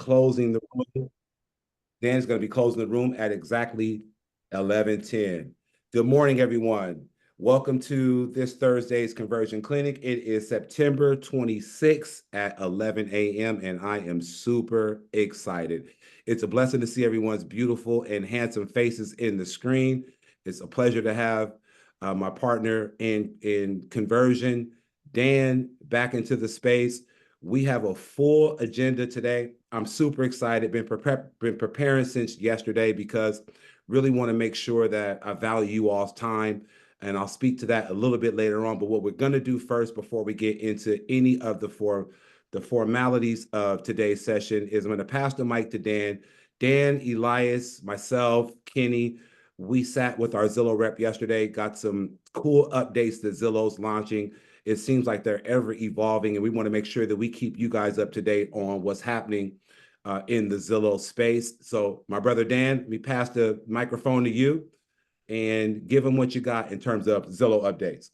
closing the room. Dan's going to be closing the room at exactly 11:10. Good morning, everyone. Welcome to this Thursday's Conversion Clinic. It is September 26th at 11 a.m., and I am super excited. It's a blessing to see everyone's beautiful and handsome faces in the screen. It's a pleasure to have my partner in Conversion, Dan, back into the space. We have a full agenda today. I'm super excited. Been preparing since yesterday because really want to make sure that I value you all's time, and I'll speak to that a little bit later on. But what we're going to do first, before we get into any of the formalities of today's session, is I'm going to pass the mic to Dan. Dan, Elias, myself, Kenny, we sat with our Zillow rep yesterday, got some cool updates that Zillow's launching. It seems like they're ever evolving, and we want to make sure that we keep you guys up to date on what's happening in the Zillow space. So my brother Dan, let me pass the microphone to you and give them what you got in terms of Zillow updates.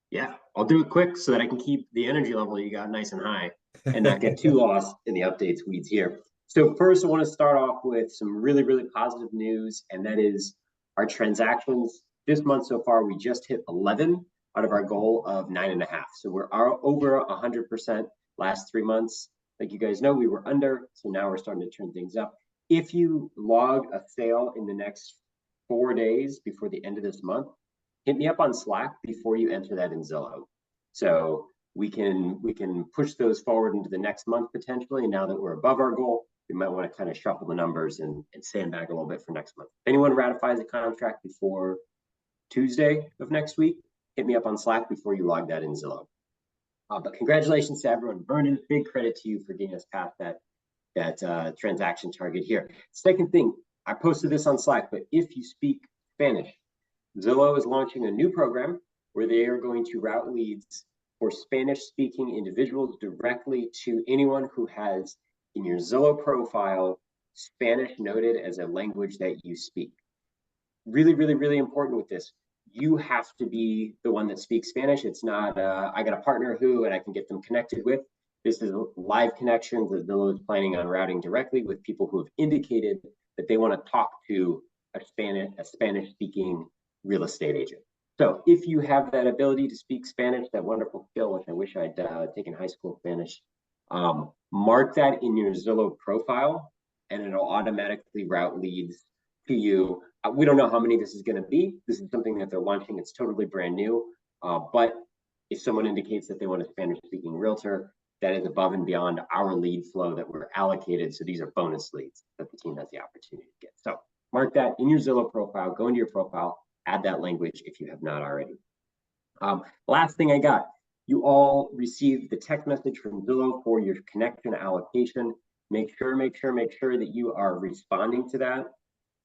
Yeah, I'll do it quick so that I can keep the energy level you got nice and high and not get too lost in the updates weeds here. So first, I want to start off with some really, really positive news, and that is our transactions this month so far. We just hit 11 out of our goal of 9.5. So we're over 100% last 3 months. Like you guys know, we were under, so now we're starting to turn things up. If you log a sale in the next 4 days before the end of this month, hit me up on Slack before you enter that in Zillow. So we can push those forward into the next month potentially. Now that we're above our goal, we might want to kind of shuffle the numbers and sandbag a little bit for next month. If anyone ratifies a contract before Tuesday of next week, hit me up on Slack before you log that in Zillow. But congratulations to everyone. Vernon, big credit to you for getting us past that transaction target here. Second thing, I posted this on Slack, but if you speak Spanish, Zillow is launching a new program where they are going to route leads for Spanish-speaking individuals directly to anyone who has in your Zillow profile Spanish noted as a language that you speak. Really, really, really important with this. You have to be the one that speaks Spanish. It's not, I got a partner who, and I can get them connected with. This is live connections that Zillow is planning on routing directly with people who have indicated that they want to talk to a Spanish-speaking real estate agent. So if you have that ability to speak Spanish, that wonderful skill, which I wish I'd taken high school Spanish, mark that in your Zillow profile, and it'll automatically route leads to you. We don't know how many this is going to be. This is something that they're launching. It's totally brand new. But if someone indicates that they want a Spanish-speaking realtor, that is above and beyond our lead flow that we're allocated. So these are bonus leads that the team has the opportunity to get. So mark that in your Zillow profile. Go into your profile. Add that language if you have not already. Last thing I got, you all received the text message from Zillow for your connection allocation. Make sure that you are responding to that.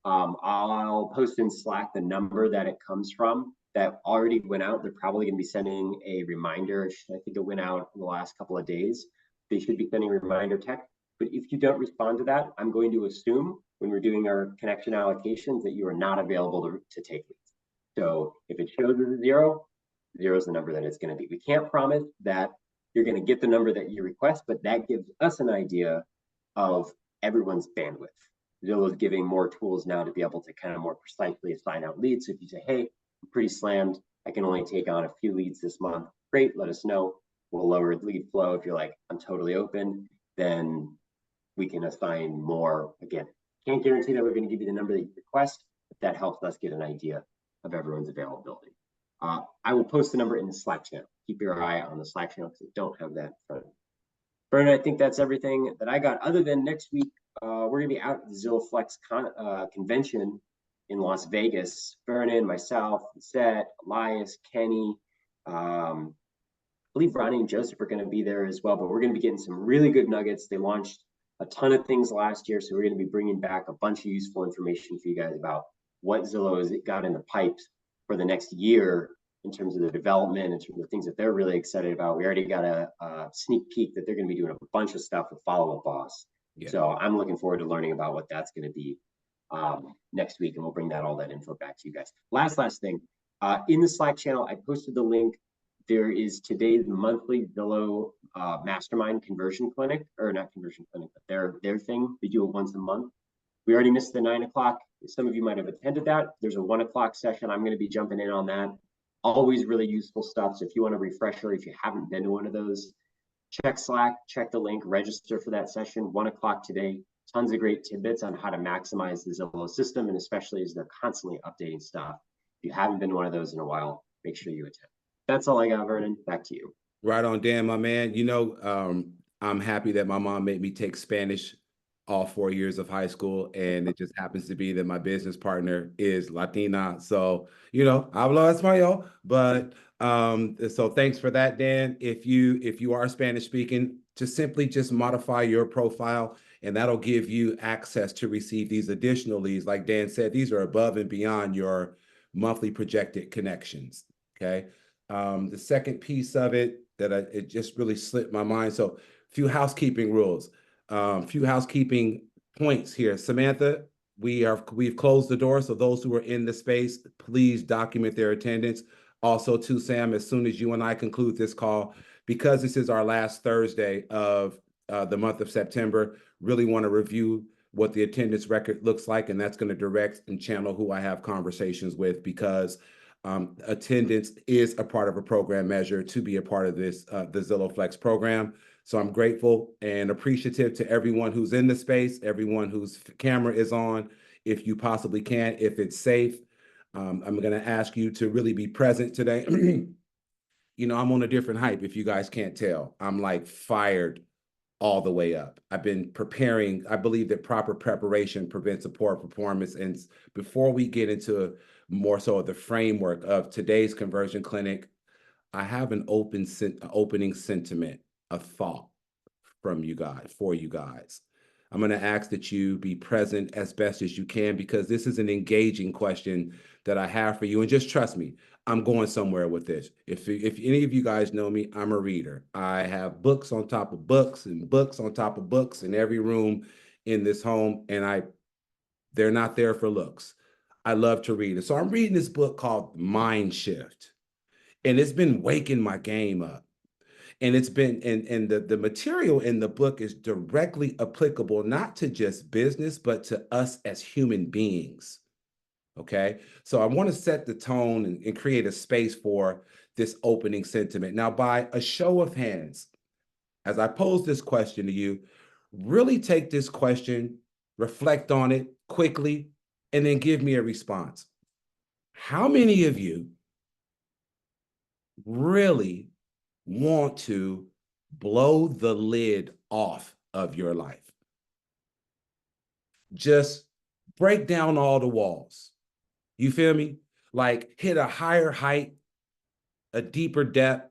I'll post in Slack the number that it comes from that already went out. They're probably going to be sending a reminder. I think it went out in the last couple of days. They should be sending a reminder text. But if you don't respond to that, I'm going to assume when we're doing our connection allocations that you are not available to take leads. So if it shows as a 0, 0 is the number that it's going to be. We can't promise that you're going to get the number that you request, but that gives us an idea of everyone's bandwidth. Zillow is giving more tools now to be able to kind of more precisely assign out leads. So if you say, hey, I'm pretty slammed, I can only take on a few leads this month, great, let us know. We'll lower lead flow. If you're like, I'm totally open, then we can assign more. Again, can't guarantee that we're going to give you the number that you request, but that helps us get an idea of everyone's availability. I will post the number in the Slack channel. Keep your eye on the Slack channel because I don't have that in front of me. Vernon, I think that's everything that I got. Other than next week, we're going to be out at the Zillow Flex convention in Las Vegas. Vernon, myself, Seth, Elias, Kenny, I believe Ronnie and Joseph are going to be there as well, but we're going to be getting some really good nuggets. They launched a ton of things last year, so we're going to be bringing back a bunch of useful information for you guys about what Zillow has got in the pipes for the next year in terms of the development, in terms of the things that they're really excited about. We already got a sneak peek that they're going to be doing a bunch of stuff with Follow Up Boss. Yeah. So I'm looking forward to learning about what that's going to be next week, and we'll bring all that info back to you guys. Last thing, in the Slack channel, I posted the link. There is today's monthly Zillow mastermind conversion clinic, or not conversion clinic, but their thing. They do it once a month. We already missed the 9 o'clock. Some of you might have attended that. There's a 1 o'clock session. I'm going to be jumping in on that. Always really useful stuff. So if you want a refresher, if you haven't been to one of those, check Slack, check the link, register for that session, 1 o'clock today. Tons of great tidbits on how to maximize the Zillow system, and especially as they're constantly updating stuff. If you haven't been to one of those in a while, make sure you attend. That's all I got, Vernon. Back to you. Right on, Dan, my man. I'm happy that my mom made me take Spanish all 4 years of high school, and it just happens to be that my business partner is Latina. So, hablo español, but so thanks for that, Dan. If you are Spanish speaking, just modify your profile, and that'll give you access to receive these additional leads. Like Dan said, these are above and beyond your monthly projected connections. Okay. The second piece of it it just really slipped my mind. So few housekeeping rules, few housekeeping points here. Samantha, we've closed the door. So those who are in the space, please document their attendance. Also to Sam, as soon as you and I conclude this call, because this is our last Thursday of the month of September, really want to review what the attendance record looks like. And that's going to direct and channel who I have conversations with, because attendance is a part of a program measure to be a part of this, the Zillow Flex program. So I'm grateful and appreciative to everyone who's in the space, everyone whose camera is on, if you possibly can, if it's safe. I'm going to ask you to really be present today. I'm on a different hype, if you guys can't tell. I'm like fired all the way up. I've been preparing. I believe that proper preparation prevents a poor performance. And before we get into more so of the framework of today's conversion clinic, I have an opening sentiment, a thought from you guys, for you guys. I'm going to ask that you be present as best as you can, because this is an engaging question that I have for you. And just trust me, I'm going somewhere with this. If any of you guys know me, I'm a reader. I have books on top of books and books on top of books in every room in this home, and they're not there for looks. I love to read. And so I'm reading this book called Mind Shift, and it's been waking my game up. And it's been, and the material in the book is directly applicable, not to just business, but to us as human beings. Okay. So I want to set the tone and create a space for this opening sentiment. Now, by a show of hands, as I pose this question to you, really take this question, reflect on it quickly, and then give me a response. How many of you really want to blow the lid off of your life? Just break down all the walls. You feel me? Like hit a higher height, a deeper depth.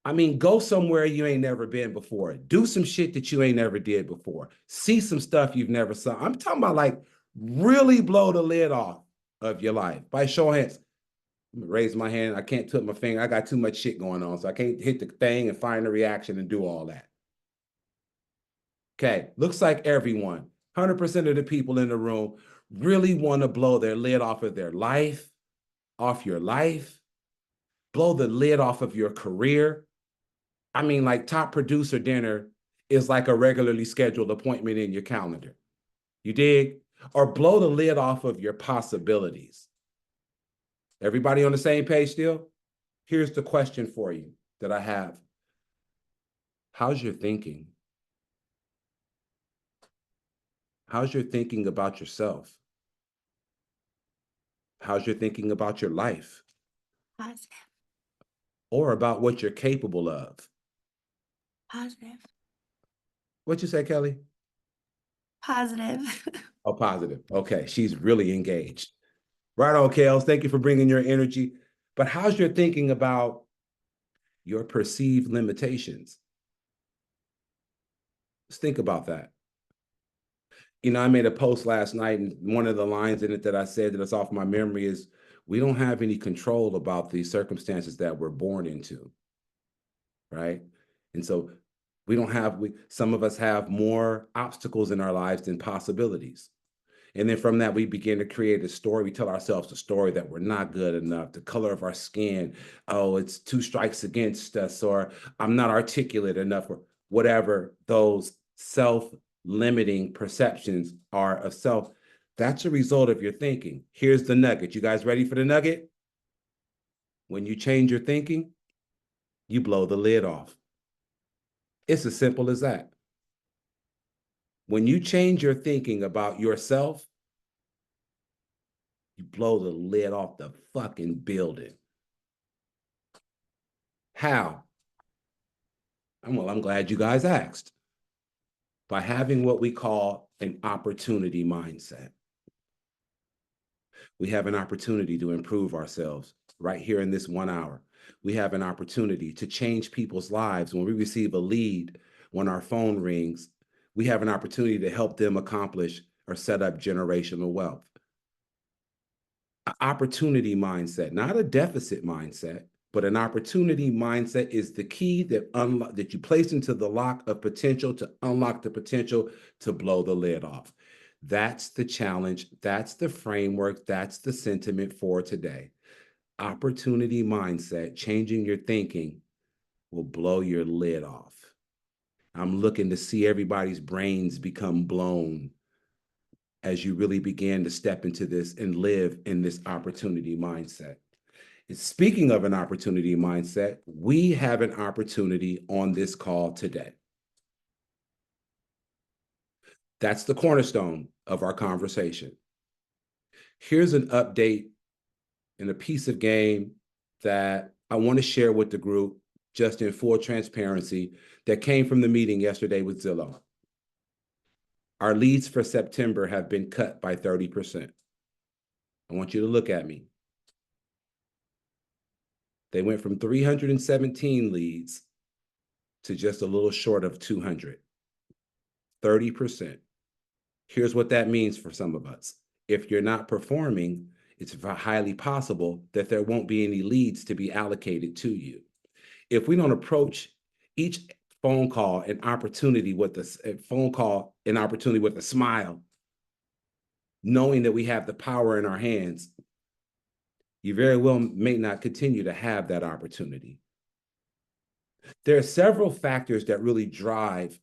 I mean, go somewhere you ain't never been before. Do some shit that you ain't never did before. See some stuff you've never saw. I'm talking about like really blow the lid off of your life. By show of hands, raise my hand. I can't put my finger. I got too much shit going on, so I can't hit the thing and find the reaction and do all that. Okay, looks like everyone, 100% of the people in the room really want to blow their lid off of their life, off your life, blow the lid off of your career. I mean, like top producer dinner is like a regularly scheduled appointment in your calendar. You dig? Or blow the lid off of your possibilities. Everybody on the same page still? Here's the question for you that I have. How's your thinking? How's your thinking about yourself? How's your thinking about your life? Positive. Or about what you're capable of? Positive. What'd you say, Kelly? Positive. Oh, positive. Okay, she's really engaged. Right on, Kels. Thank you for bringing your energy. But how's your thinking about your perceived limitations? Let's think about that. I made a post last night, and one of the lines in it that I said that it's off my memory is, we don't have any control about the circumstances that we're born into, right? And so some of us have more obstacles in our lives than possibilities. And then from that, we begin to create a story. We tell ourselves a story that we're not good enough, the color of our skin. Oh, it's 2 strikes against us, or I'm not articulate enough, or whatever those self-limiting perceptions are of self. That's a result of your thinking. Here's the nugget. You guys ready for the nugget? When you change your thinking, you blow the lid off. It's as simple as that. When you change your thinking about yourself, you blow the lid off the fucking building. How? Well, I'm glad you guys asked. By having what we call an opportunity mindset. We have an opportunity to improve ourselves right here in this 1 hour. We have an opportunity to change people's lives. When we receive a lead, when our phone rings, we have an opportunity to help them accomplish or set up generational wealth. An opportunity mindset, not a deficit mindset, but an opportunity mindset is the key that you place into the lock of potential to unlock the potential to blow the lid off. That's the challenge. That's the framework. That's the sentiment for today. Opportunity mindset, changing your thinking will blow your lid off. I'm looking to see everybody's brains become blown as you really begin to step into this and live in this opportunity mindset. And speaking of an opportunity mindset, we have an opportunity on this call today. That's the cornerstone of our conversation. Here's an update and a piece of game that I want to share with the group, just in full transparency, that came from the meeting yesterday with Zillow. Our leads for September have been cut by 30%. I want you to look at me. They went from 317 leads to just a little short of 200. 30%. Here's what that means for some of us. If you're not performing, it's highly possible that there won't be any leads to be allocated to you. If we don't approach each phone call an opportunity with a smile, knowing that we have the power in our hands, you very well may not continue to have that opportunity. There are several factors that really drive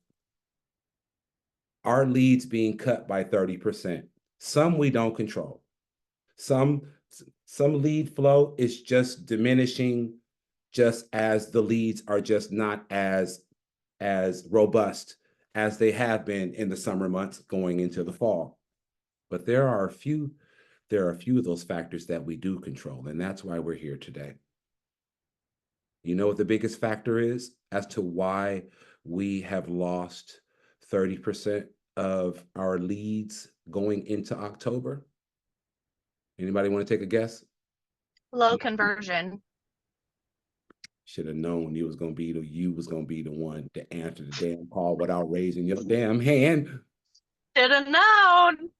our leads being cut by 30%. Some we don't control. Some lead flow is just diminishing, just as the leads are just not as robust as they have been in the summer months going into the fall. But there are a few of those factors that we do control, and that's why we're here today. You know what the biggest factor is as to why we have lost 30% of our leads going into October? Anybody want to take a guess? Low conversion. Should have known you was gonna be the one to answer the damn call without raising your damn hand. Should have known.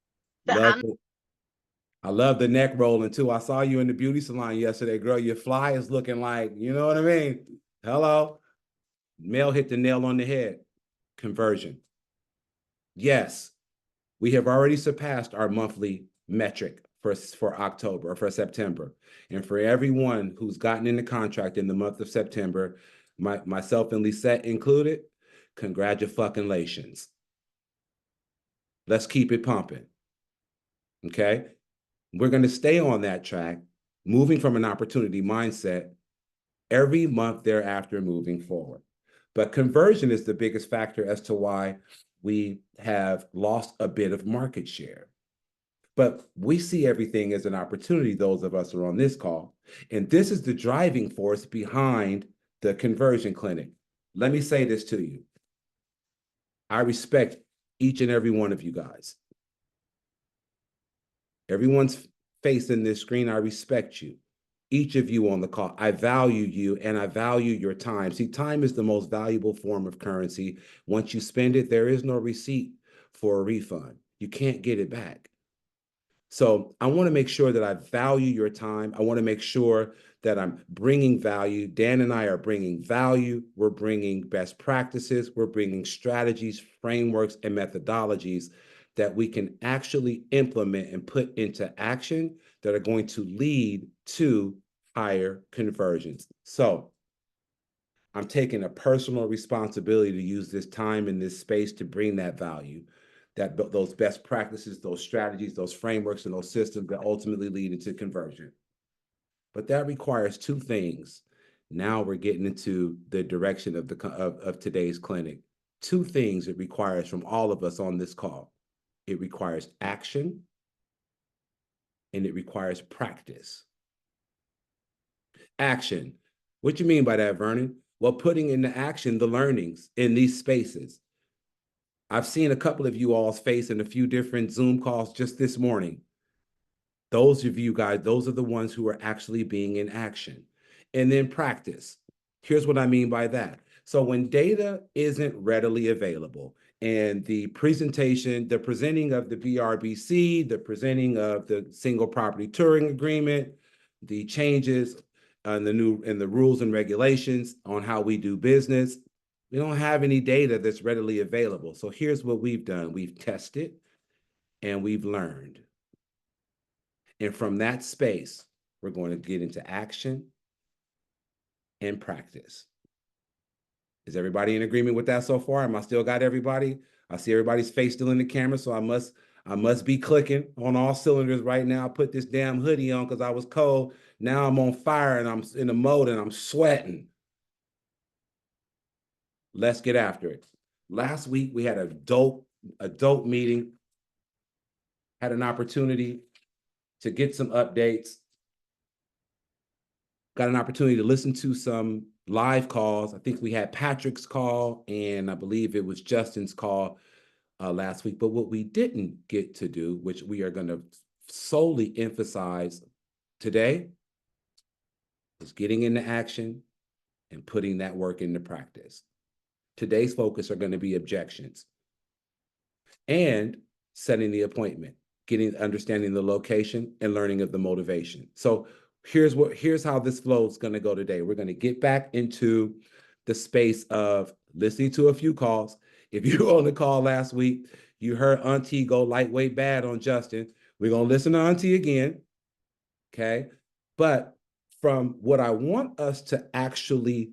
I love the neck rolling too. I saw you in the beauty salon yesterday, girl. Your fly is looking like, you know what I mean? Hello. Mel hit the nail on the head. Conversion. Yes, we have already surpassed our monthly metric for October or for September. And for everyone who's gotten into contract in the month of September, myself and Lisette included, congratulations. Let's keep it pumping. Okay? We're going to stay on that track, moving from an opportunity mindset every month thereafter moving forward. But conversion is the biggest factor as to why we have lost a bit of market share. But we see everything as an opportunity, those of us who are on this call. And this is the driving force behind the conversion clinic. Let me say this to you. I respect each and every one of you guys. Everyone's facing this screen, I respect you. Each of you on the call, I value you and I value your time. See, time is the most valuable form of currency. Once you spend it, there is no receipt for a refund. You can't get it back. So I want to make sure that I value your time. I want to make sure that I'm bringing value. Dan and I are bringing value. We're bringing best practices. We're bringing strategies, frameworks, and methodologies that we can actually implement and put into action that are going to lead to higher conversions. So I'm taking a personal responsibility to use this time in this space to bring that value, those best practices, those strategies, those frameworks, and those systems that ultimately lead into conversion. But that requires two things. Now we're getting into the direction of today's clinic. Two things it requires from all of us on this call. It requires action and it requires practice. Action. What do you mean by that, Vernon? Well, putting into action the learnings in these spaces. I've seen a couple of you all's face in a few different Zoom calls just this morning. Those of you guys, those are the ones who are actually being in action. And then practice. Here's what I mean by that. So when data isn't readily available and the presenting of the BRBC, the presenting of the single property touring agreement, the changes and the rules and regulations on how we do business, we don't have any data that's readily available. So here's what we've done. We've tested and we've learned. And from that space, we're going to get into action and practice. Is everybody in agreement with that so far? Am I still got everybody? I see everybody's face still in the camera, so I must be clicking on all cylinders right now. I put this damn hoodie on because I was cold. Now I'm on fire and I'm in the mode and I'm sweating. Let's get after it. Last week we had a dope meeting. Had an opportunity to get some updates. Got an opportunity to listen to some live calls. I think we had Patrick's call and I believe it was Justin's call last week. But what we didn't get to do, which we are going to solely emphasize today, is getting into action and putting that work into practice. Today's focus are going to be objections and setting the appointment, understanding the location and learning of the motivation. So here's how this flow is going to go today. We're going to get back into the space of listening to a few calls. If you were on the call last week, you heard Auntie go lightweight bad on Justin. We're going to listen to Auntie again. Okay. But from what I want us to actually,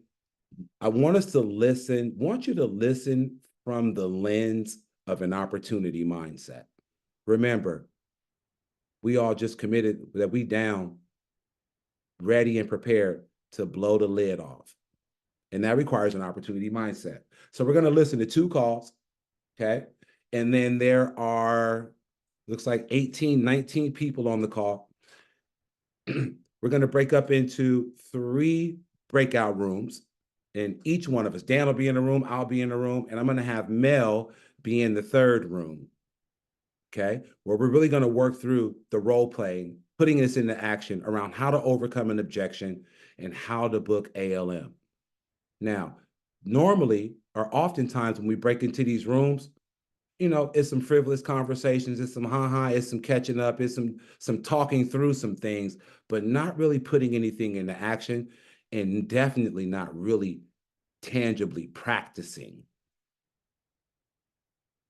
I want us to listen, want you to listen from the lens of an opportunity mindset. Remember, we all just committed that we down, ready and prepared to blow the lid off. And that requires an opportunity mindset. So we're going to listen to two calls, okay? And then there are, looks like 18, 19 people on the call. We're going to break up into 3 breakout rooms. And each one of us, Dan will be in a room, I'll be in a room, and I'm going to have Mel be in the 3rd room, okay? Where we're really going to work through the role playing, putting this into action around how to overcome an objection and how to book ALM. Now, normally, or oftentimes when we break into these rooms, you know, it's some frivolous conversations, it's some ha-ha, it's some catching up, it's some talking through some things, but not really putting anything into action and definitely not really tangibly practicing,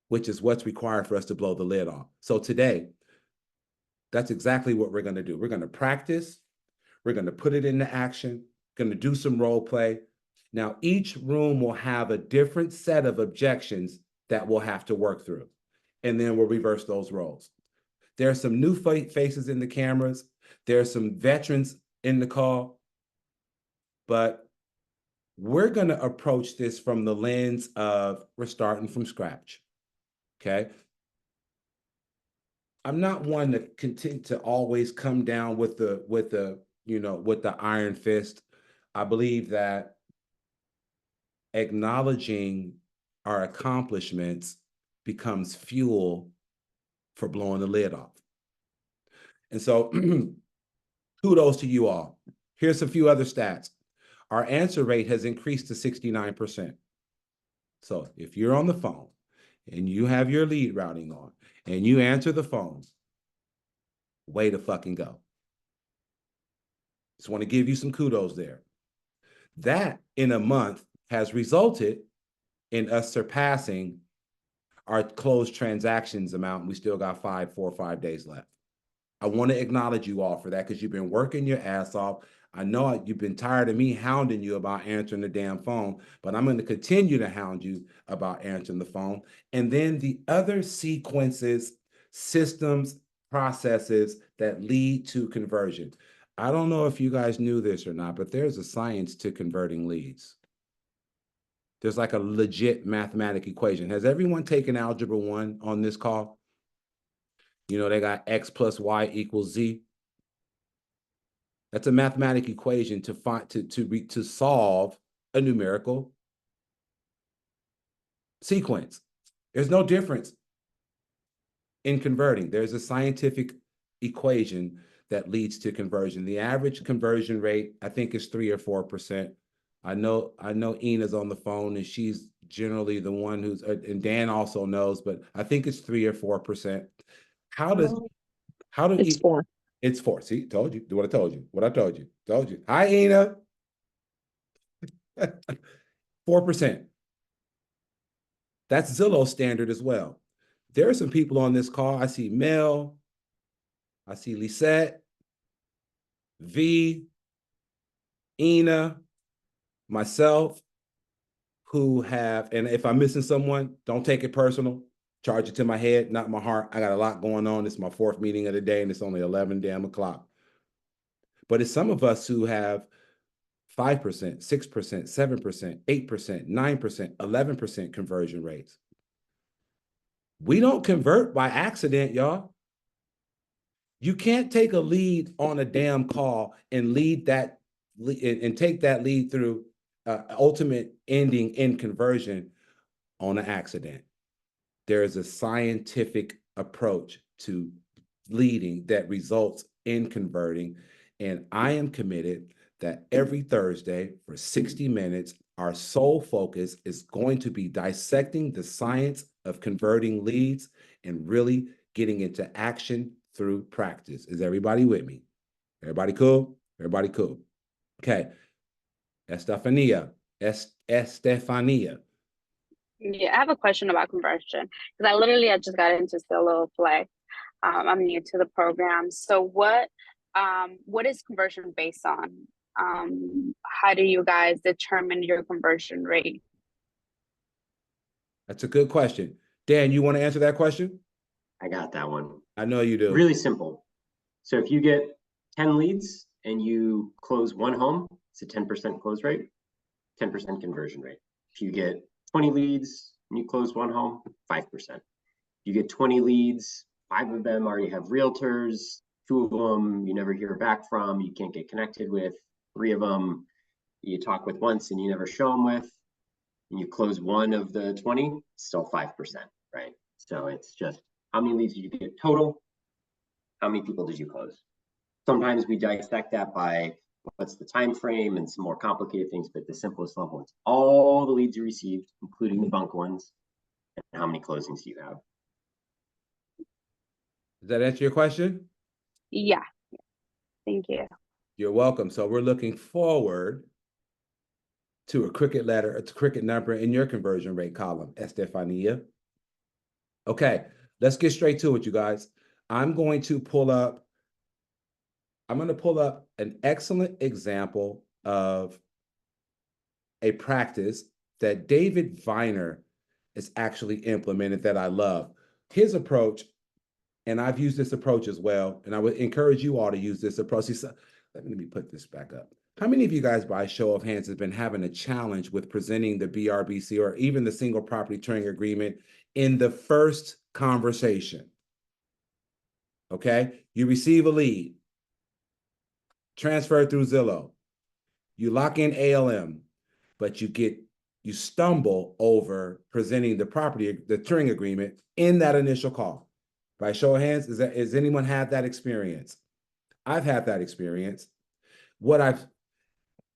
which is what's required for us to blow the lid off. So today, that's exactly what we're going to do. We're going to practice, we're going to put it into action, going to do some role play. Now, each room will have a different set of objections that we'll have to work through, and then we'll reverse those roles. There are some new faces in the cameras. There are some veterans in the call, but we're going to approach this from the lens of we're starting from scratch, okay? I'm not one to continue to always come down with the iron fist. I believe that acknowledging our accomplishments becomes fuel for blowing the lid off. And so kudos to you all. Here's a few other stats. Our answer rate has increased to 69%. So if you're on the phone and you have your lead routing on and you answer the phone, way to fucking go. Just want to give you some kudos there. That in a month has resulted in us surpassing our closed transactions amount. We still got 4 or 5 days left. I want to acknowledge you all for that because you've been working your ass off. I know you've been tired of me hounding you about answering the damn phone, but I'm going to continue to hound you about answering the phone. And then the other sequences, systems, processes that lead to conversion. I don't know if you guys knew this or not, but there's a science to converting leads. There's like a legit mathematical equation. Has everyone taken Algebra 1 on this call? You know, they got X plus Y equals Z. That's a mathematical equation to find to solve a numerical sequence. There's no difference in converting. There's a scientific equation that leads to conversion. The average conversion rate, I think, is 3 or 4%. I know Ina's on the phone and she's generally the one who's, and Dan also knows, but I think it's 3 or 4%. It's 4. It's 4. See, told you. Do what I told you. What I told you. Told you. Hi, Ina. 4%. That's Zillow standard as well. There are some people on this call. I see Mel. I see Lisette, V, Ina, myself, who have, and if I'm missing someone, don't take it personal. Charge it to my head, not my heart. I got a lot going on. It's my 4th meeting of the day, and it's only 11 damn o'clock. But it's some of us who have 5%, 6%, 7%, 8%, 9%, 11% conversion rates. We don't convert by accident, y'all. You can't take a lead on a damn call and lead that and take that lead through ultimate ending in conversion on an accident. There is a scientific approach to leading that results in converting. And I am committed that every Thursday for 60 minutes, our sole focus is going to be dissecting the science of converting leads and really getting into action through practice. Is everybody with me? Everybody cool? Everybody cool? Okay. Estefania. Yeah, I have a question about conversion because I just got into Zillow Flex. I'm new to the program. So what is conversion based on? How do you guys determine your conversion rate? That's a good question. Dan, you want to answer that question? I got that one. I know you do. Really simple. So if you get 10 leads and you close 1 home, it's a 10% close rate, 10% conversion rate. If you get 20 leads and you close 1 home, 5%. You get 20 leads, 5 of them already have realtors, 2 of them you never hear back from, you can't get connected with, 3 of them you talk with once and you never show them with, and you close 1 of the 20, still 5%, right? So it's just how many leads did you get total? How many people did you close? Sometimes we dissect that by what's the time frame and some more complicated things, but the simplest level, it's all the leads you received, including the bunk ones, and how many closings you have. Does that answer your question? Yeah. Thank you. You're welcome. So we're looking forward to a cricket number in your conversion rate column, Estefania. Okay, let's get straight to it, you guys. I'm going to pull up an excellent example of a practice that David Viner has actually implemented that I love. His approach, and I've used this approach as well, and I would encourage you all to use this approach. Let me put this back up. How many of you guys, by show of hands, have been having a challenge with presenting the BRBC or even the single property touring agreement in the first conversation? Okay, you receive a lead, transfer through Zillow, you lock in ALM, but you stumble over presenting the touring agreement in that initial call. By show of hands, has anyone had that experience? I've had that experience.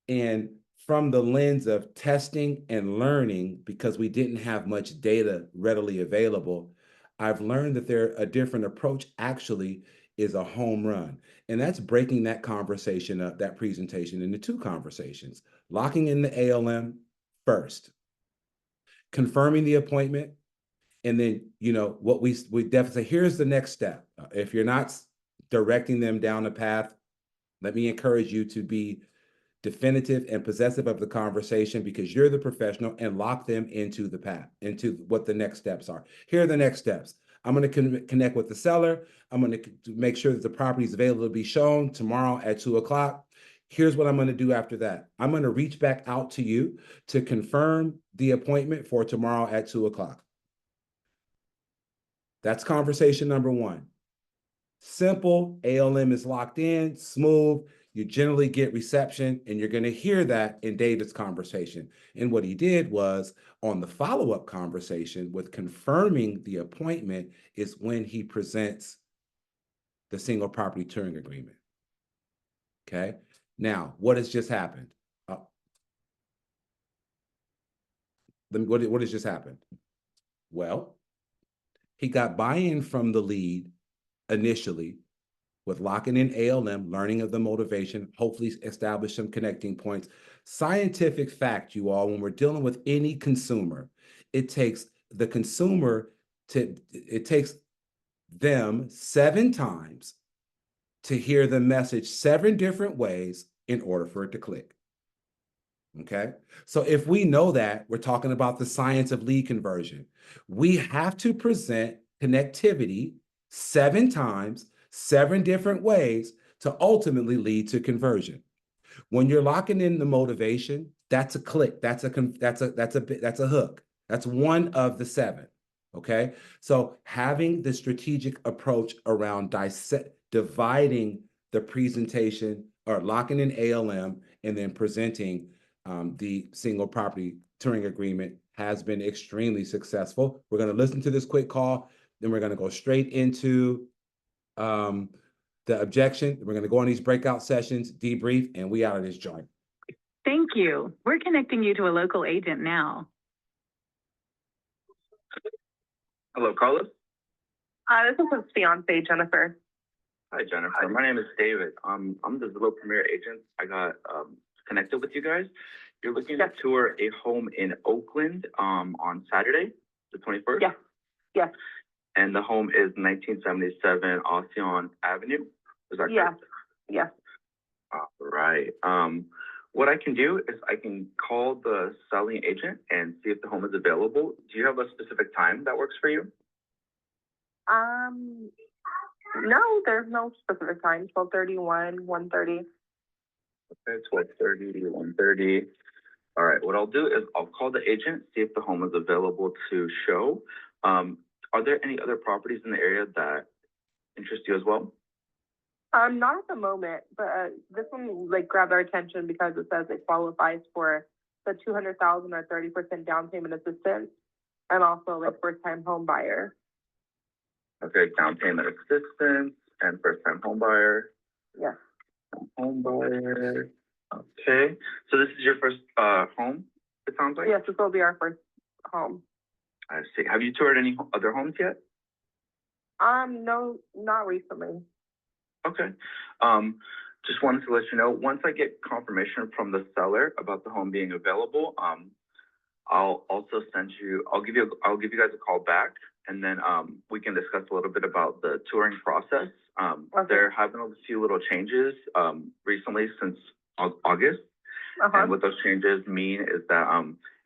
And from the lens of testing and learning, because we didn't have much data readily available, I've learned that a different approach actually is a home run. And that's breaking that conversation up, that presentation, into 2 conversations. Locking in the ALM first, confirming the appointment, And then, you know, what we definitely say, here's the next step. If you're not directing them down the path, let me encourage you to be definitive and possessive of the conversation, because you're the professional, and lock them into the path, into what the next steps are. Here are the next steps. I'm going to connect with the seller. I'm going to make sure that the property is available to be shown tomorrow at 2 o'clock. Here's what I'm going to do after that. I'm going to reach back out to you to confirm the appointment for tomorrow at 2 o'clock. That's conversation number one. Simple, ALM is locked in, smooth. You generally get reception, and you're going to hear that in David's conversation. And what he did was, on the follow-up conversation with confirming the appointment, is when he presents the single property touring agreement. Okay. Now, what has just happened? What has just happened? Well, he got buy-in from the lead initially with locking in ALM, learning of the motivation, hopefully establish some connecting points. Scientific fact, you all, when we're dealing with any consumer, it takes the consumer it takes them 7 times to hear the message 7 different ways in order for it to click. Okay. So if we know that, we're talking about the science of lead conversion. We have to present connectivity 7 times, 7 different ways to ultimately lead to conversion. When you're locking in the motivation, that's a click. That's a hook. That's one of the 7. Okay. So having the strategic approach around dividing the presentation, or locking in ALM and then presenting the single property touring agreement, has been extremely successful. We're going to listen to this quick call, then we're going to go straight into the objection. We're going to go on these breakout sessions, debrief, and we out of this joint. Thank you. We're connecting you to a local agent now. Hello, Carlos. This is his fiance, Jennifer. Hi, Jennifer. My name is David. I'm the Zillow Premier agent. I got connected with you guys. You're looking to tour a home in Oakland on Saturday, the 21st? Yeah. Yeah. And the home is 1977 Ocean Avenue. Is that correct? Yeah. All right. What I can do is I can call the selling agent and see if the home is available. Do you have a specific time that works for you? No, there's no specific time. 12:30, 1:30. Okay, 12:30, 1:30. All right, what I'll do is I'll call the agent, see if the home is available to show. Are there any other properties in the area that interest you as well? Not at the moment, but this one grabbed our attention because it says it qualifies for the $200,000 or 30% down payment assistance, and also first-time home buyer. Okay, down payment assistance and first-time home buyer. Yeah. Home buyer. Okay, so this is your first home, it sounds like? Yes, this will be our first home. I see. Have you toured any other homes yet? No, not recently. Okay. Just wanted to let you know, once I get confirmation from the seller about the home being available, I'll also I'll give you guys a call back, and then we can discuss a little bit about the touring process. Okay. There have been a few little changes recently since August. And what those changes mean is that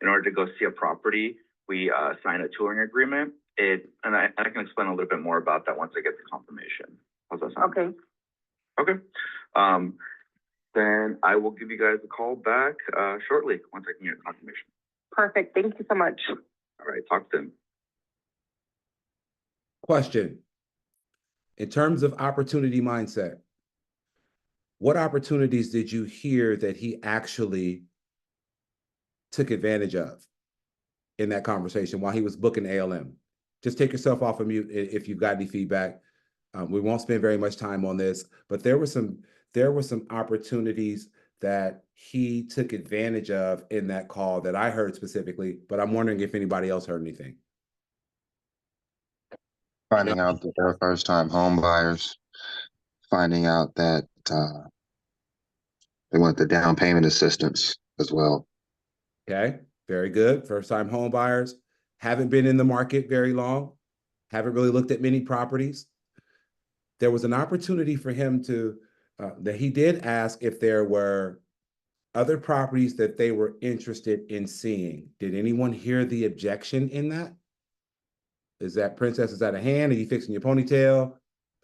in order to go see a property, we sign a touring agreement. And I can explain a little bit more about that once I get the confirmation. How's that sound? Okay. Okay. Then I will give you guys a call back shortly once I can get confirmation. Perfect. Thank you so much. All right. Talk soon. Question. In terms of opportunity mindset, what opportunities did you hear that he actually took advantage of in that conversation while he was booking ALM? Just take yourself off of mute if you've got any feedback. We won't spend very much time on this, but there were some opportunities that he took advantage of in that call that I heard specifically, but I'm wondering if anybody else heard anything. Finding out that they're first-time home buyers, finding out that they want the down payment assistance as well. Okay, very good. First-time home buyers, haven't been in the market very long, haven't really looked at many properties. There was an opportunity for him to, that he did ask if there were other properties that they were interested in seeing. Did anyone hear the objection in that? Is that Princess, is that a hand? Are you fixing your ponytail?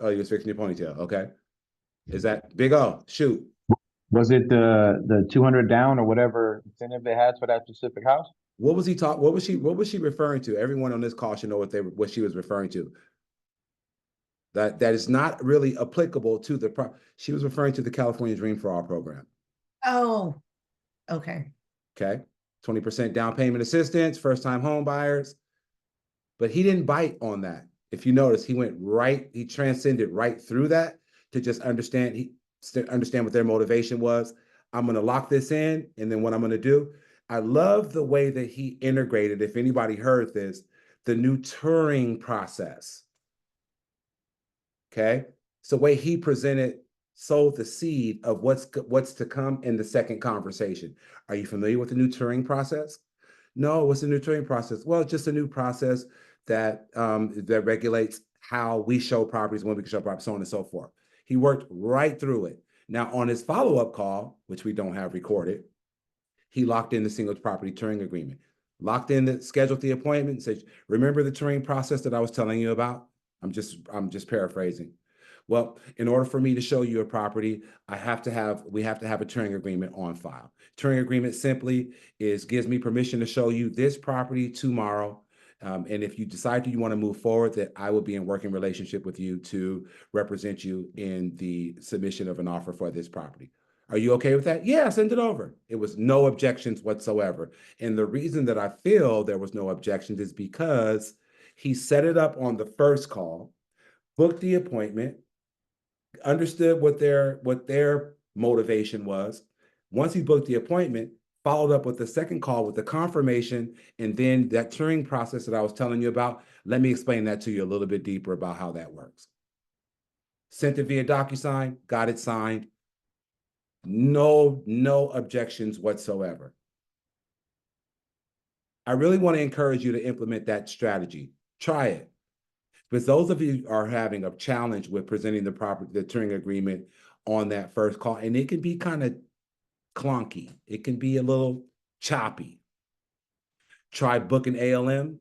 Oh, you're fixing your ponytail, okay. Is that Big O? Shoot. Was it the 200 down or whatever incentive they had for that specific house? What was he what was she referring to? Everyone on this call should know what she was referring to. That is not really applicable to she was referring to the California Dream for All program. Oh, okay. Okay. 20% down payment assistance, first time home buyers. But he didn't bite on that. If you notice, he transcended right through that to just understand what their motivation was. I'm going to lock this in, and then what I'm going to do. I love the way that he integrated, if anybody heard this, the new Turing process. Okay. So the way he sowed the seed of what's to come in the second conversation. Are you familiar with the new Turing process? No, what's the new Turing process? Well, it's just a new process that that regulates how we show properties, when we can show properties, so on and so forth. He worked right through it. Now, on his follow-up call, which we don't have recorded, he locked in the single property Turing agreement, scheduled the appointment, said, remember the Turing process that I was telling you about? I'm just paraphrasing. Well, in order for me to show you a property, we have to have a Turing agreement on file. Turing agreement simply gives me permission to show you this property tomorrow. And if you decide you want to move forward, that I will be in working relationship with you to represent you in the submission of an offer for this property. Are you okay with that? Yeah, send it over. It was no objections whatsoever. And the reason that I feel there was no objections is because he set it up on the first call, booked the appointment, understood what their motivation was. Once he booked the appointment, followed up with the second call with the confirmation, and then that Turing process that I was telling you about. Let me explain that to you a little bit deeper about how that works. Sent it via DocuSign, got it signed. No objections whatsoever. I really want to encourage you to implement that strategy. Try it. Because those of you are having a challenge with presenting the Turing agreement on that first call, and it can be kind of clunky. It can be a little choppy. Try booking ALM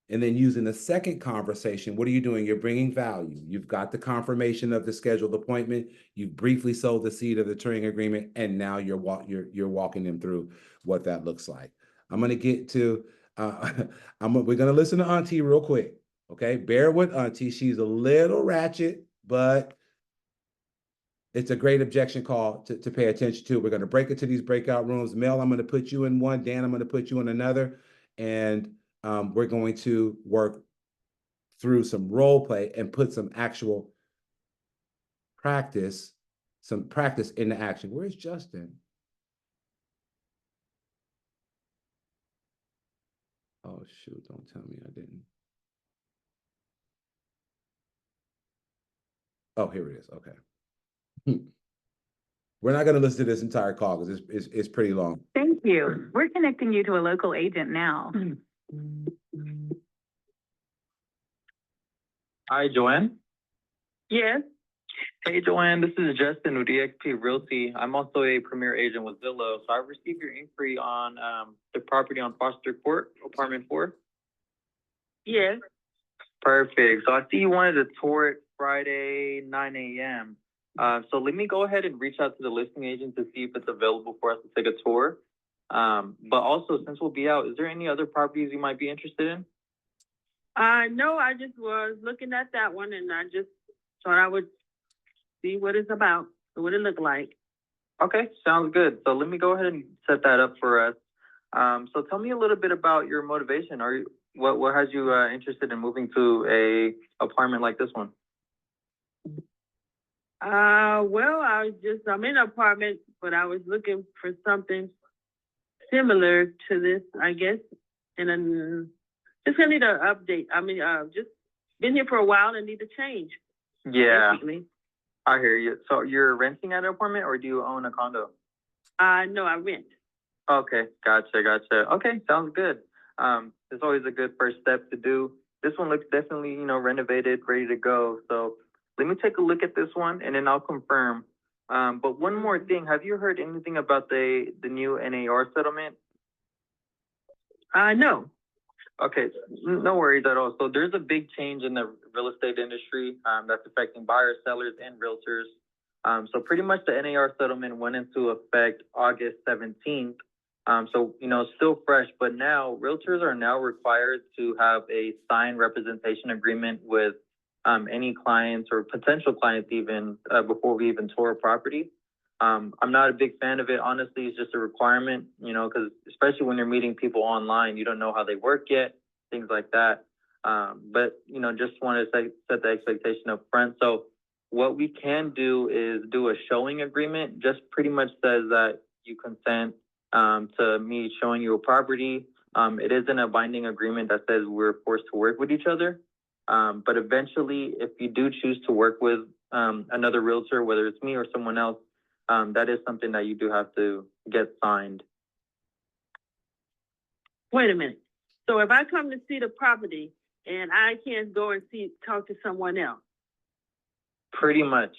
and then using the second conversation. What are you doing? You're bringing value. You've got the confirmation of the scheduled appointment. You've briefly sowed the seed of the Turing agreement, and now you're walking them through what that looks like. I'm going to get to, we're going to listen to Auntie real quick. Okay, bear with Auntie. She's a little ratchet, but it's a great objection call to pay attention to. We're going to break into these breakout rooms. Mel, I'm going to put you in one. Dan, I'm going to put you in another. And we're going to work through some role play and put some actual practice into action. Where's Justin? Oh, shoot. Don't tell me I didn't. Oh, here it is. Okay. We're not going to listen to this entire call because it's pretty long. Thank you. We're connecting you to a local agent now. Hi, Joanne. Yes. Hey, Joanne, this is Justin with eXp Realty. I'm also a premier agent with Zillow. So I've received your inquiry on the property on Foster Court, apartment 4. Yes. Perfect. So I see you wanted to tour it Friday, 9 a.m. So let me go ahead and reach out to the listing agent to see if it's available for us to take a tour. But also, since we'll be out, is there any other properties you might be interested in? No, I just was looking at that one, and I just thought I would see what it's about, what it looked like. Okay, sounds good. So let me go ahead and set that up for us. So tell me a little bit about your motivation. What has you interested in moving to a apartment like this one? Well, I'm in an apartment, but I was looking for something similar to this, I guess. And then just gonna need an update. I mean, just been here for a while and need to change. Yeah, basically. I hear you. So you're renting at an apartment or do you own a condo? No, I rent. Okay, gotcha. Okay, sounds good. It's always a good first step to do. This one looks definitely, renovated, ready to go. So let me take a look at this one and then I'll confirm. But one more thing, have you heard anything about the new NAR settlement? No. Okay, no worries at all. So there's a big change in the real estate industry that's affecting buyers, sellers, and realtors. So pretty much the NAR settlement went into effect August 17th. So, still fresh, but now realtors are now required to have a signed representation agreement with any clients or potential clients even before we even tour a property. I'm not a big fan of it. Honestly, it's just a requirement, because especially when you're meeting people online, you don't know how they work yet, things like that. But, just want to set the expectation up front. So what we can do is do a showing agreement. Just pretty much says that you consent to me showing you a property. It isn't a binding agreement that says we're forced to work with each other. But eventually, if you do choose to work with another realtor, whether it's me or someone else, that is something that you do have to get signed. Wait a minute. So if I come to see the property and I can't go and talk to someone else? Pretty much.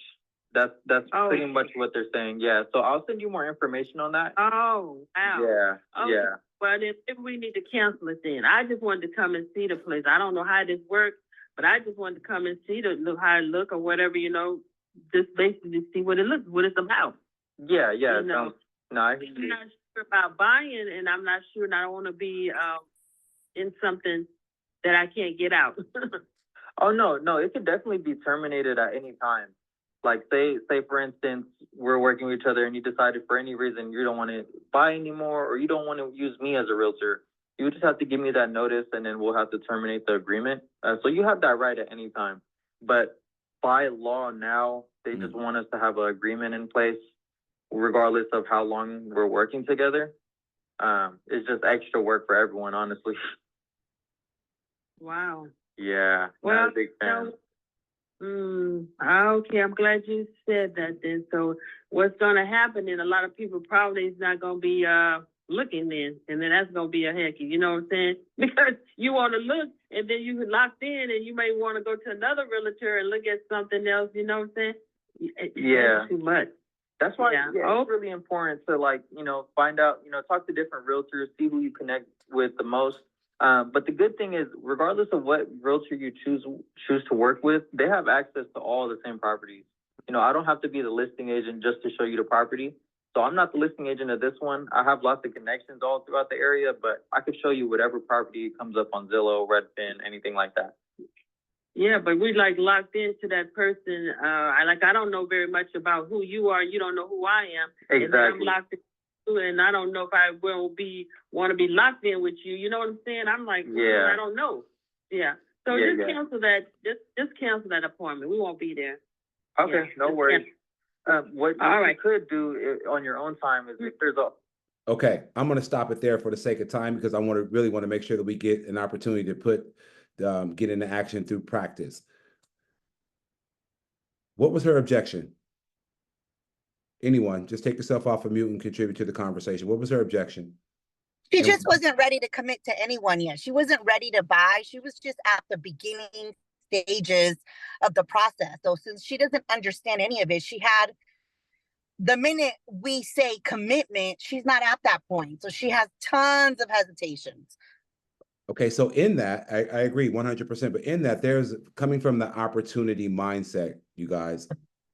That's Oh, pretty much what they're saying. Yeah. So I'll send you more information on that. Oh, wow. Yeah. Okay. Yeah. Well, then maybe we need to cancel it then. I just wanted to come and see the place. I don't know how this works, but I just wanted to come and see how it look or whatever, just basically see what it's about. Yeah. Yeah. You know. No, I I'm not sure about buying, and I'm not sure, and I don't want to be in something that I can't get out. Oh, no, it could definitely be terminated at any time. Like say for instance, we're working with each other and you decided for any reason you don't want to buy anymore or you don't want to use me as a realtor. You just have to give me that notice and then we'll have to terminate the agreement. So you have that right at any time. But by law now, they just want us to have an agreement in place regardless of how long we're working together. It's just extra work for everyone, honestly. Wow. Yeah, not a big fan. Okay, I'm glad you said that then. So what's going to happen then, a lot of people probably is not going to be looking then, and then that's going to be a hecky, you know what I'm saying? Because you want to look, and then you locked in, and you may want to go to another realtor and look at something else, you know what I'm saying? Yeah. Too much. That's why it's really important to find out, talk to different realtors, see who you connect with the most. But the good thing is, regardless of what realtor you choose to work with, they have access to all the same properties. I don't have to be the listing agent just to show you the property. So I'm not the listing agent of this one. I have lots of connections all throughout the area, but I could show you whatever property comes up on Zillow, Redfin, anything like that. Yeah, but we locked into that person. I don't know very much about who you are. You don't know who I am. Exactly. And then I'm locked in. And I don't know if I want to be locked in with you. You know what I'm saying? I'm like, I don't know. Yeah. So cancel that. Just cancel that appointment. We won't be there. Okay, no worries. What you could do on your own time is if there's Okay, I'm going to stop it there for the sake of time because I really want to make sure that we get an opportunity to get into action through practice. What was her objection? Anyone, just take yourself off of mute and contribute to the conversation. What was her objection? She just wasn't ready to commit to anyone yet. She wasn't ready to buy. She was just at the beginning stages of the process. So since she doesn't understand any of it, the minute we say commitment, she's not at that point. So she has tons of hesitations. Okay, so in that, I agree 100%, but in that, there's coming from the opportunity mindset, you guys.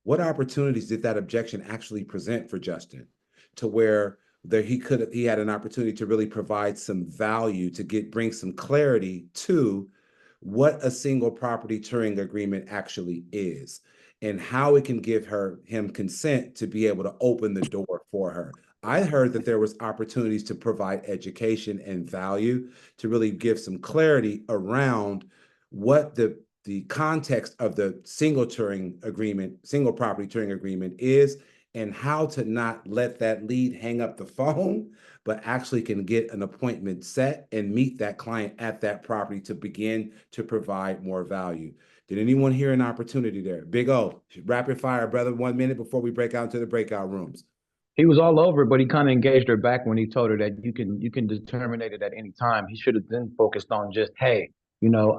What opportunities did that objection actually present for Justin to where he had an opportunity to really provide some value to bring some clarity to what a single property touring agreement actually is and how it can give him consent to be able to open the door for her. I heard that there was opportunities to provide education and value to really give some clarity around what the context of the single property touring agreement is and how to not let that lead hang up the phone, but actually can get an appointment set and meet that client at that property to begin to provide more value. Did anyone hear an opportunity there? Big O, rapid fire, brother, 1 minute before we break out into the breakout rooms. He was all over it, but he kind of engaged her back when he told her that you can terminate it at any time. He should have then focused on just, hey,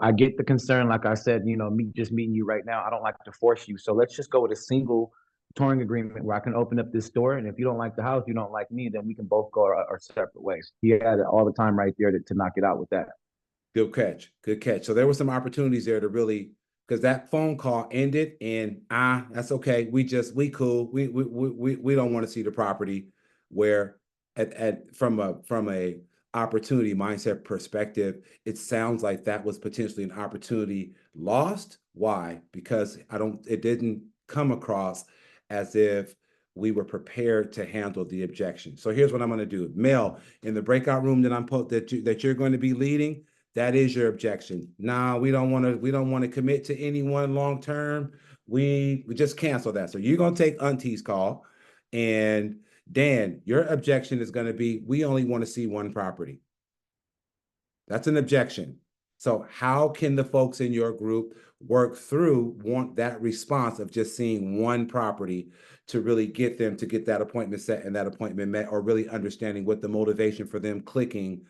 I get the concern, like I said, me just meeting you right now. I don't like to force you. So let's just go with a single touring agreement where I can open up this store. And if you don't like the house, you don't like me, then we can both go our separate ways. He had all the time right there to knock it out with that. Good catch. Good catch. So there were some opportunities there to really, because that phone call ended and that's okay. We cool. We don't want to see the property. Where from a opportunity mindset perspective, it sounds like that was potentially an opportunity lost. Why? Because it didn't come across as if we were prepared to handle the objection. So here's what I'm going to do. Mel, in the breakout room that you're going to be leading, that is your objection. Nah, we don't want to commit to anyone long term. We just cancel that. So you're going to take Auntie's call. And Dan, your objection is going to be, we only want to see one property. That's an objection. So how can the folks in your group work through that response of just seeing one property to really get them to get that appointment set and that appointment met, or really understanding what the motivation for them clicking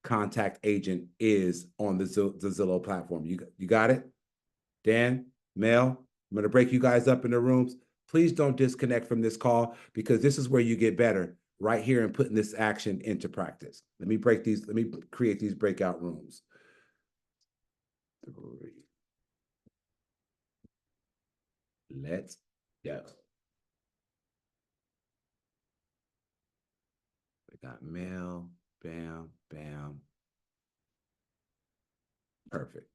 contact agent is on the Zillow platform? You got it? Dan, Mel, I'm going to break you guys up in the rooms. Please don't disconnect from this call, because this is where you get better, right here, and putting this action into practice. Let me create these breakout rooms. 3. Let's go. We got Mel, bam, bam. Perfect.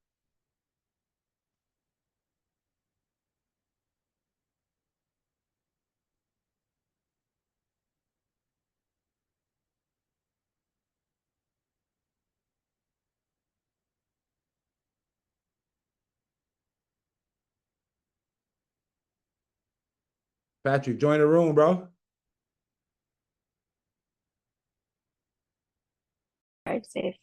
Patrick, join the room, bro. Drive safe.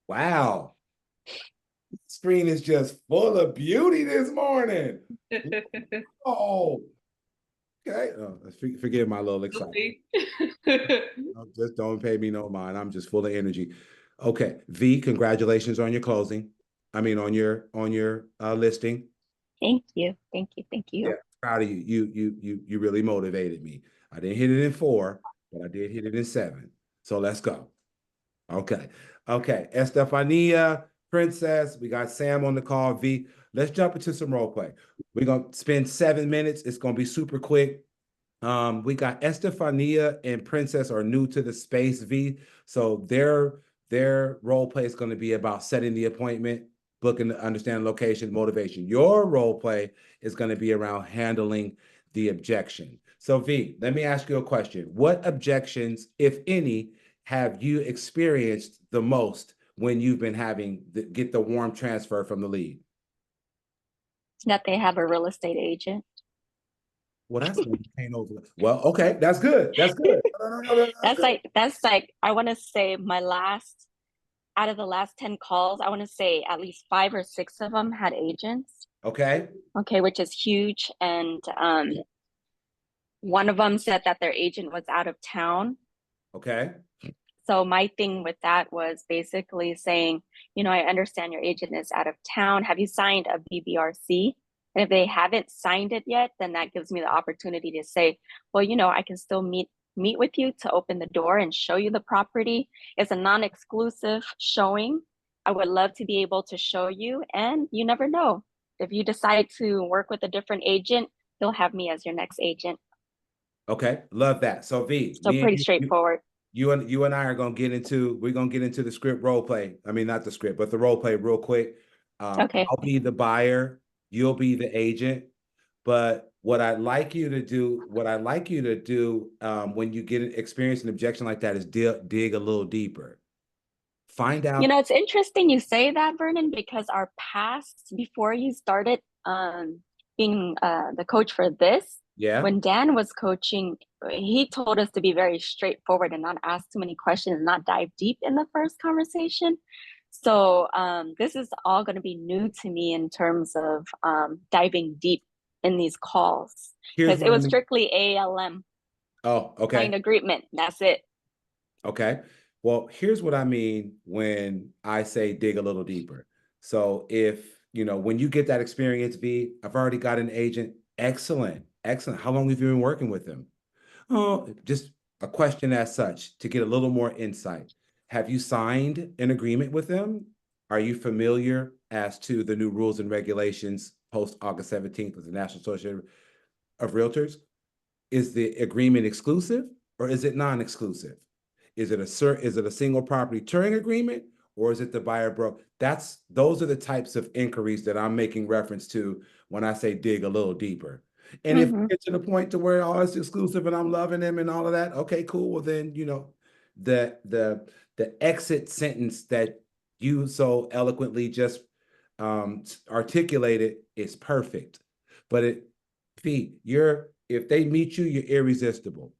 Wow. Screen is just full of beauty this morning. Oh, okay. Forgive my little excitement. Just don't pay me no mind. I'm just full of energy. Okay, V, congratulations on your closing. I mean, on your listing. Thank you. Thank you. Thank you. Yeah, proud of you. You really motivated me. I didn't hit it in 4, but I did hit it in 7. So let's go. Okay. Estefania, Princess, we got Sam on the call. V, let's jump into some role play. We're going to spend 7 minutes. It's going to be super quick. We got Estefania and Princess are new to the space, V. So their role play is going to be about setting the appointment, booking to understand location, motivation. Your role play is going to be around handling the objection. So V, let me ask you a question. What objections, if any, have you experienced the most when you've been get the warm transfer from the lead? That they have a real estate agent. Well, that's over. Well, okay, that's good. That's good. No, that's like I want to say out of the last 10 calls, I want to say at least 5 or 6 of them had agents. Okay, which is huge. And one of them said that their agent was out of town. Okay. So my thing with that was basically saying, I understand your agent is out of town. Have you signed a BBRC? And if they haven't signed it yet, then that gives me the opportunity to say, well, I can still meet with you to open the door and show you the property. It's a non-exclusive showing. I would love to be able to show you, and you never know. If you decide to work with a different agent, you'll have me as your next agent. Okay, love that. So V, so pretty straightforward. You and I are gonna get into the script role play. I mean, not the script, but the role play real quick. Okay. I'll be the buyer, you'll be the agent. But what I'd like you to do, when you get experience an objection like that, is dig a little deeper. Find out. It's interesting you say that, Vernon, because our past, before you started being the coach for this, when Dan was coaching, he told us to be very straightforward and not ask too many questions, not dive deep in the first conversation. So this is all going to be new to me in terms of diving deep in these calls. Here's Because what it I was mean. strictly ALM, Oh, okay. signed agreement, that's it. Okay. Well, here's what I mean when I say dig a little deeper. So if, when you get that experience, V, I've already got an agent. Excellent. Excellent. How long have you been working with them? Oh, just a question as such to get a little more insight. Have you signed an agreement with them? Are you familiar as to the new rules and regulations post August 17th with the National Association of Realtors? Is the agreement exclusive or is it non-exclusive? Is it a single property touring agreement or is it the buyer broker? Those are the types of inquiries that I'm making reference to when I say dig a little deeper. And if we get to the point to where it's exclusive and I'm loving them and all of that, okay, cool. Well, then, the exit sentence that you so eloquently just articulated is perfect. But if they meet you, you're irresistible.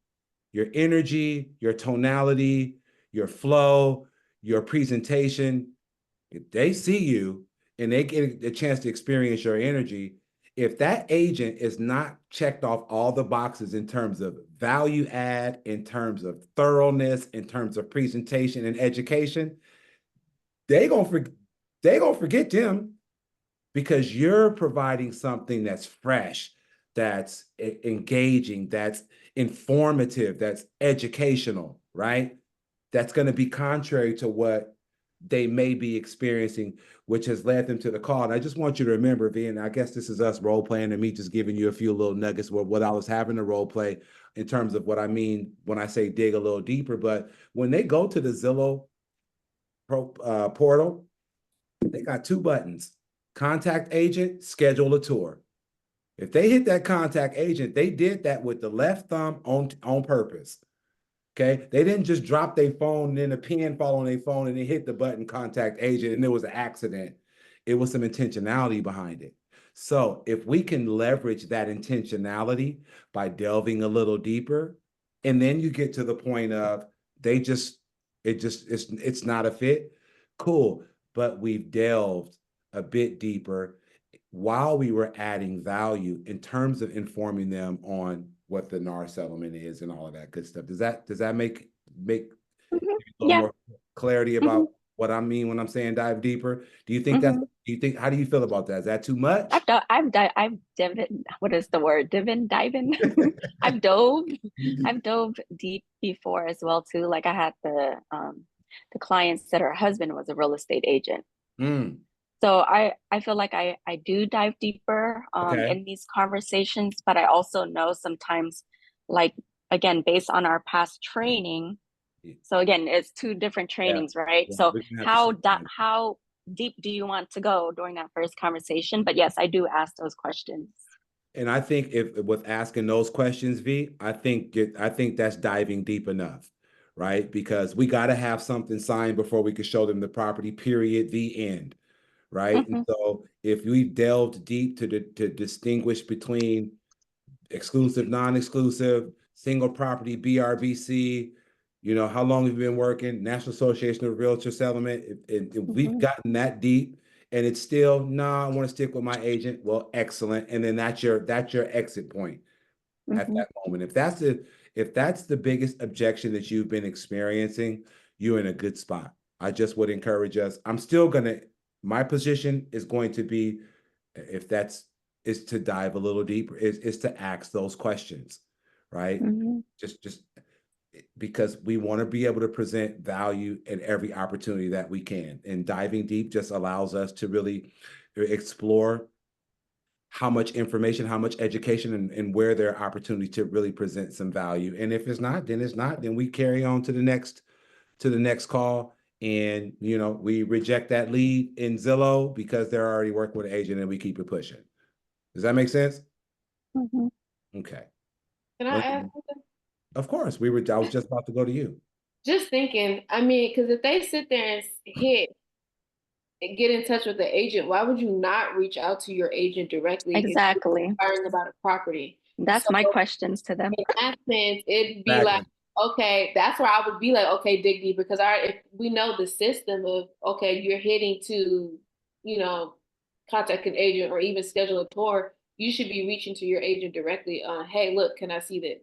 Your energy, your tonality, your flow, your presentation, if they see you and they get a chance to experience your energy, if that agent is not checked off all the boxes in terms of value add, in terms of thoroughness, in terms of presentation and education, they gonna forget them because you're providing something that's fresh, that's engaging, that's informative, that's educational, right? That's going to be contrary to what they may be experiencing, which has led them to the call. And I just want you to remember, V, and I guess this is us role playing and me just giving you a few little nuggets of what I was having to role play in terms of what I mean when I say dig a little deeper. But when they go to the Zillow portal, they got 2 buttons: contact agent, schedule a tour. If they hit that contact agent, they did that with the left thumb on purpose. Okay. They didn't just drop their phone and then a pen fall on their phone and they hit the button contact agent and there was an accident. It was some intentionality behind it. So if we can leverage that intentionality by delving a little deeper, and then you get to the point of it's not a fit, cool. But we've delved a bit deeper while we were adding value in terms of informing them on what the NAR settlement is and all of that good stuff. Does that make a little more clarity about what I mean when I'm saying dive deeper? How do you feel about that? Is that too much? I've diving, what is the word? Diving. I've dove deep before as well too. Like I had the clients that her husband was a real estate agent. So I feel like I do dive deeper in these conversations, but I also know sometimes, like, again, based on our past training. So again, it's 2 different trainings, right? Yeah. So how deep do you want to go during that first conversation? But yes, I do ask those questions. And I think if with asking those questions, V, I think that's diving deep enough, right? Because we got to have something signed before we can show them the property, period, the end. Right. And so if we delved deep to distinguish between exclusive, non-exclusive, single property, BRBC, how long have you been working, National Association of Realtors settlement, if we've gotten that deep and it's still, I want to stick with my agent, well, excellent. And then that's your exit point at that moment. If that's the biggest objection that you've been experiencing, you're in a good spot. I just would encourage us. My position is going to be, is to dive a little deeper, is to ask those questions, right? Just because we want to be able to present value in every opportunity that we can. And diving deep just allows us to really explore how much information, how much education, and where there are opportunities to really present some value. And if it's not, then it's not. Then we carry on to the next call. And, we reject that lead in Zillow because they're already working with an agent and we keep it pushing. Does that make sense? Okay. Can I ask something? Of course. I was just about to go to you. Just thinking, because if they sit there and get in touch with the agent, why would you not reach out to your agent directly? Exactly. Inquiring about a property. That's my questions to them. In that sense, it'd be like, okay, that's where I would be like, okay, dig deep, because if we know the system of, okay, you're hitting to, contact an agent or even schedule a tour, you should be reaching to your agent directly on, hey, look, can I see this?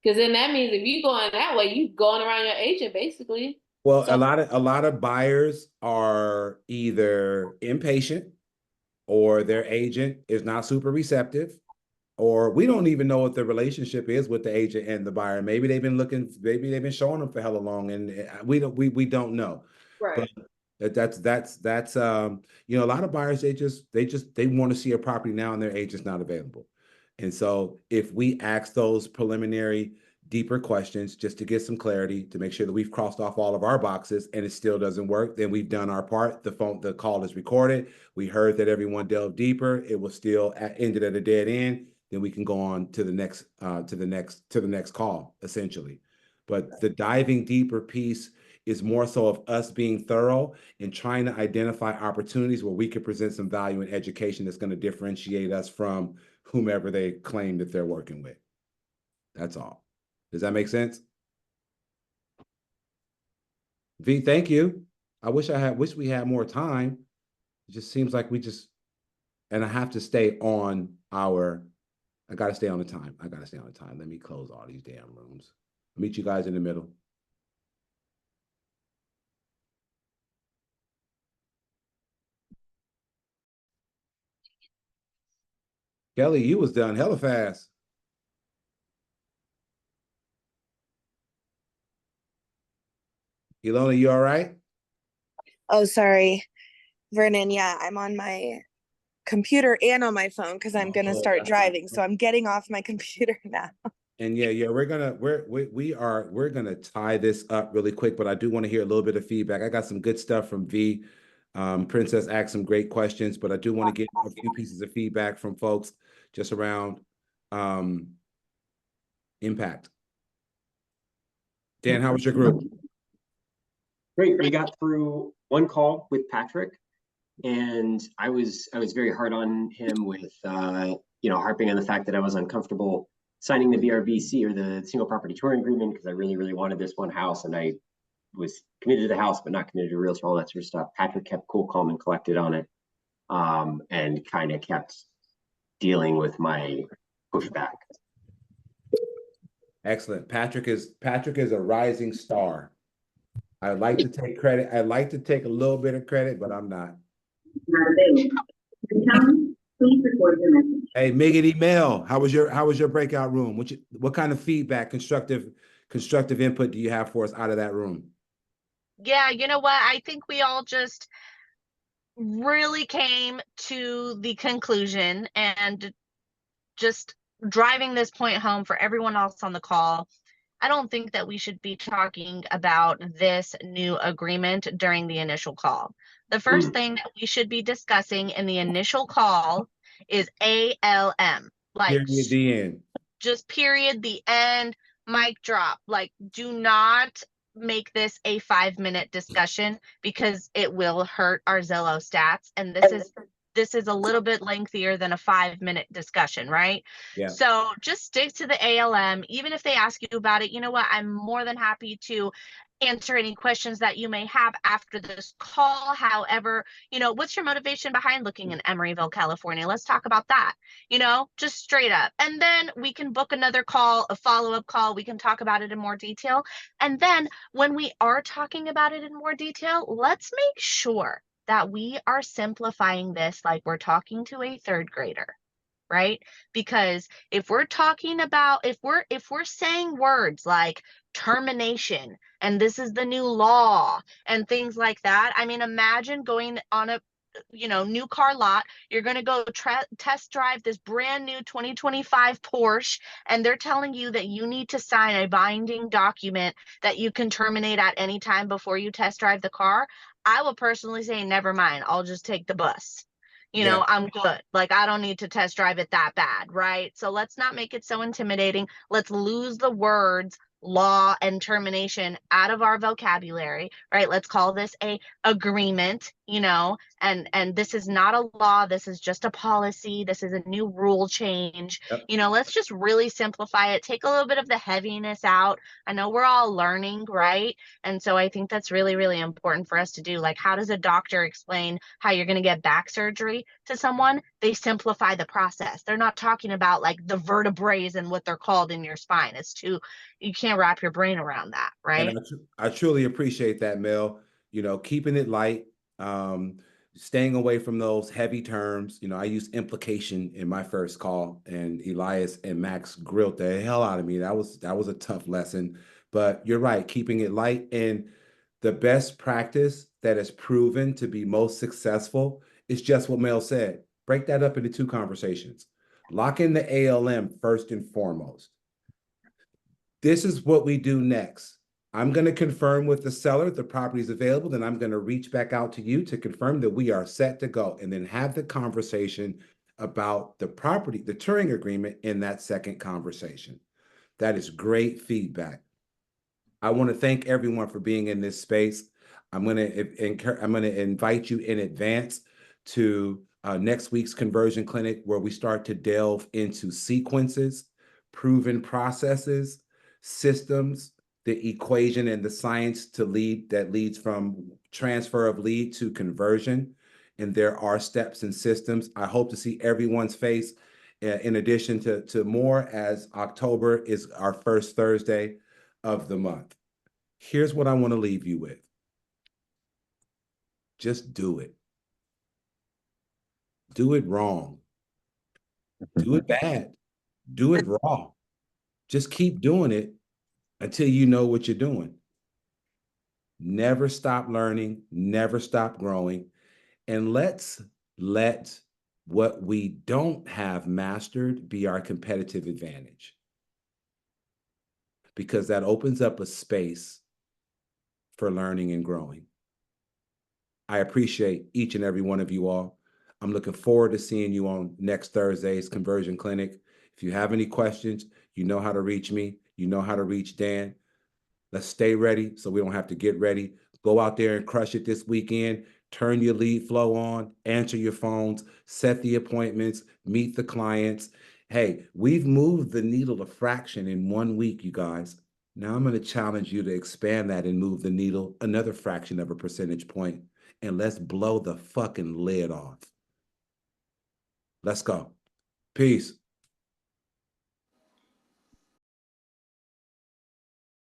Because then that means if you going that way, you going around your agent basically. Well, So- a lot of buyers are either impatient or their agent is not super receptive, or we don't even know what the relationship is with the agent and the buyer. Maybe they've been showing them for hella long, and we don't know. Right. But that's you know, a lot of buyers, they want to see a property now and their agent's not available. And so if we ask those preliminary deeper questions just to get some clarity, to make sure that we've crossed off all of our boxes and it still doesn't work, then we've done our part. The call is recorded. We heard that everyone delved deeper. It was still ended at a dead end. Then we can go on to the next call, essentially. But the diving deeper piece is more so of us being thorough and trying to identify opportunities where we could present some value and education that's going to differentiate us from whomever they claim that they're working with. That's all. Does that make sense? V, thank you. I wish we had more time. It just seems like and I have to stay on I gotta stay on the time. Let me close all these damn rooms. I'll meet you guys in the middle. Kelly, you was done hella fast. Ilona, you all right? Oh, sorry, Vernon. Yeah, I'm on my computer and on my phone because I'm gonna start driving. So I'm getting off my computer now. And yeah, we're gonna tie this up really quick, but I do want to hear a little bit of feedback. I got some good stuff from V. Princess asked some great questions, but I do want to get a few pieces of feedback from folks just around impact. Dan, how was your group? Great. We got through one call with Patrick, and I was very hard on him with harping on the fact that I was uncomfortable signing the BRVC, or the single property touring agreement, because I really, really wanted this one house, and I was committed to the house but not committed to realtor, all that sort of stuff. Patrick kept cool, calm, and collected on it, and kind of kept dealing with my pushback. Excellent. Patrick is a rising star. I'd like to take credit. I'd like to take a little bit of credit, but I'm not. Please record your message. Hey, Miggity Mel, how was your breakout room? What kind of feedback, constructive input do you have for us out of that room? Yeah, you know what? I think we all just really came to the conclusion, and just driving this point home for everyone else on the call, I don't think that we should be talking about this new agreement during the initial call. The first thing that we should be discussing in the initial call is ALM. Like, Period, the end. Just period, the end, mic drop. Like, do not make this a 5-minute discussion, because it will hurt our Zillow stats. And this is a little bit lengthier than a 5-minute discussion, right? Yeah. So just stick to the ALM. Even if they ask you about it, you know what? I'm more than happy to answer any questions that you may have after this call. However, what's your motivation behind looking in Emeryville, California? Let's talk about that, just straight up. And then we can book another call, a follow-up call. We can talk about it in more detail. And then when we are talking about it in more detail, let's make sure that we are simplifying this like we're talking to a third grader, right? Because if we're talking about, if we're saying words like termination and this is the new law and things like that, I mean, imagine going on a new car lot. You're going to go test drive this brand new 2025 Porsche, and they're telling you that you need to sign a binding document that you can terminate at any time before you test drive the car. I will personally say, never mind, I'll just take the bus. I'm good. Like, I don't need to test drive it that bad, right? So let's not make it so intimidating. Let's lose the words law and termination out of our vocabulary, right? Let's call this a agreement, you know, and this is not a law, this is just a policy, this is a new rule change. Yep. You know, let's just really simplify it, take a little bit of the heaviness out. I know we're all learning, right? And so I think that's really, really important for us to do. Like, how does a doctor explain how you're going to get back surgery to someone? They simplify the process. They're not talking about like the vertebrae and what they're called in your spine. It's too, you can't wrap your brain around that, right? And I truly appreciate that, Mel. You know, keeping it light, staying away from those heavy terms. You know, I used implication in my first call, and Elias and Max grilled the hell out of me. That was a tough lesson. But you're right, keeping it light. And the best practice that is proven to be most successful is just what Mel said. Break that up into 2 conversations. Lock in the ALM first and foremost. This is what we do next. I'm going to confirm with the seller the property is available, then I'm going to reach back out to you to confirm that we are set to go, and then have the conversation about the property, the touring agreement, in that second conversation. That is great feedback. I want to thank everyone for being in this space. I'm going to invite you in advance to next week's conversion clinic, where we start to delve into sequences, proven processes, systems, the equation and the science to lead that leads from transfer of lead to conversion. And there are steps and systems. I hope to see everyone's face in addition to more, as October is our first Thursday of the month. Here's what I want to leave you with. Just do it. Do it wrong. Do it bad. Do it raw. Just keep doing it until you know what you're doing. Never stop learning, never stop growing. And let's let what we don't have mastered be our competitive advantage, because that opens up a space for learning and growing. I appreciate each and every one of you all. I'm looking forward to seeing you on next Thursday's Conversion Clinic. If you have any questions, you know how to reach me. You know how to reach Dan. Let's stay ready so we don't have to get ready. Go out there and crush it this weekend. Turn your lead flow on, answer your phones, set the appointments, meet the clients. Hey, we've moved the needle a fraction in 1 week, you guys. Now I'm going to challenge you to expand that and move the needle another fraction of a percentage point. And let's blow the fucking lid off. Let's go. Peace.